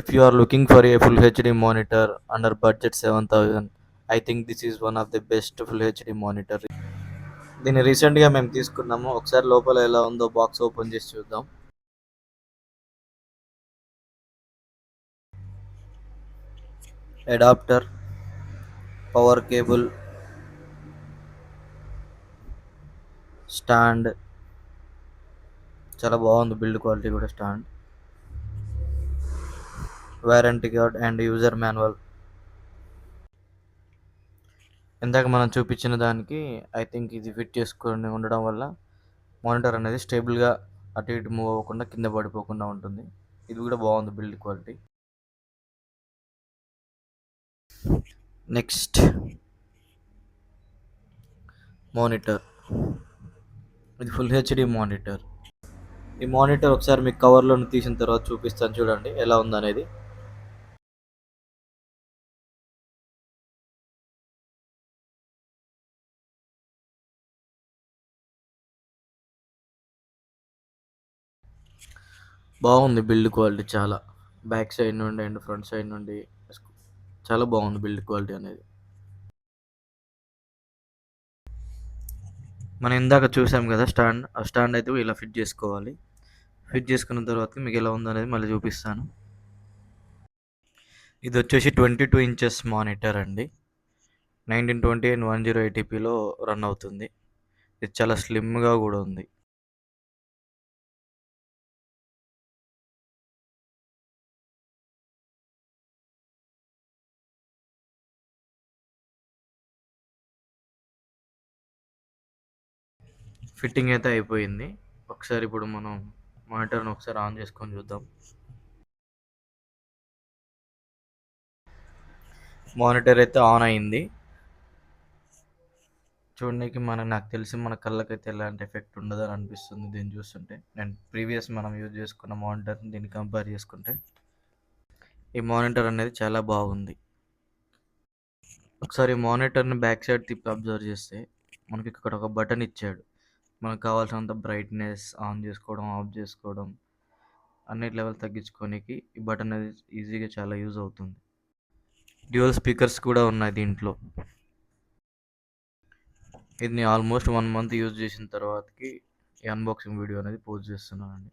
If you are looking for a full HD monitor under budget 7000, I think this is one of the best full HD monitor. దీన్ని రీసెంట్గా మేము తీసుకున్నాము. ఒకసారి లోపల ఎలా ఉందో బాక్స్ ఓపెన్ చేసి చూద్దాం. అడాప్టర్, పవర్ కేబుల్, స్టాండ్, చాలా బాగుంది బిల్డ్ క్వాలిటీ కూడా. Stand, warranty card and user manual. ఇందాక మనం చూపించిన దానికి ఐ థింక్ ఇది ఫిట్ చేసుకొని ఉండడం వల్ల మానిటర్ అనేది స్టేబుల్గా అటు ఇటు మూవ్ అవ్వకుండా కింద పడిపోకుండా ఉంటుంది. ఇది కూడా బాగుంది బిల్డ్ క్వాలిటీ. నెక్స్ట్ మానిటర్, ఇది ఫుల్ హెచ్డి మానిటర్. ఈ మానిటర్ ఒకసారి మీకు కవర్లో తీసిన తర్వాత చూపిస్తాను, చూడండి ఎలా ఉందనేది. బాగుంది బిల్డ్ క్వాలిటీ చాలా. బ్యాక్ సైడ్ నుండి అండ్ ఫ్రంట్ సైడ్ నుండి చాలా బాగుంది బిల్డ్ క్వాలిటీ అనేది. మనం ఇందాక చూసాం కదా స్టాండ్, ఆ స్టాండ్ అయితే ఇలా ఫిట్ చేసుకోవాలి. ఫిట్ చేసుకున్న తర్వాత మీకు ఎలా ఉందనేది మళ్ళీ చూపిస్తాను. ఇది వచ్చేసి 22 ఇంచెస్ మానిటర్ అండి. 1920 అండ్ 1080pలో రన్ అవుతుంది. ఇది చాలా స్లిమ్గా కూడా ఉంది. ఫిట్టింగ్ అయితే అయిపోయింది. ఒకసారి ఇప్పుడు మనం మానిటర్ని ఒకసారి ఆన్ చేసుకొని చూద్దాం. మానిటర్ అయితే ఆన్ అయింది. చూడడానికి నాకు తెలిసి మన కళ్ళకైతే ఎలాంటి ఎఫెక్ట్ ఉండదని అనిపిస్తుంది దీన్ని చూస్తుంటే. అండ్ ప్రీవియస్ మనం యూజ్ చేసుకున్న మానిటర్ని దీన్ని కంపేర్ చేసుకుంటే ఈ మానిటర్ అనేది చాలా బాగుంది. ఒకసారి మానిటర్ని బ్యాక్ సైడ్ తిప్పి అబ్జర్వ్ చేస్తే మనకి ఇక్కడ ఒక బటన్ ఇచ్చాడు. మనకు కావాల్సినంత బ్రైట్నెస్ ఆన్ చేసుకోవడం, ఆఫ్ చేసుకోవడం, అన్నిటి లెవెల్ తగ్గించుకోనికి ఈ బటన్ అనేది ఈజీగా చాలా యూజ్ అవుతుంది. డ్యూయల్ స్పీకర్స్ కూడా ఉన్నాయి దీంట్లో. ఇది ఆల్మోస్ట్ 1 మంత్ యూజ్ చేసిన తర్వాతకి ఈ అన్బాక్సింగ్ వీడియో అనేది పోస్ట్ చేస్తున్నానండి.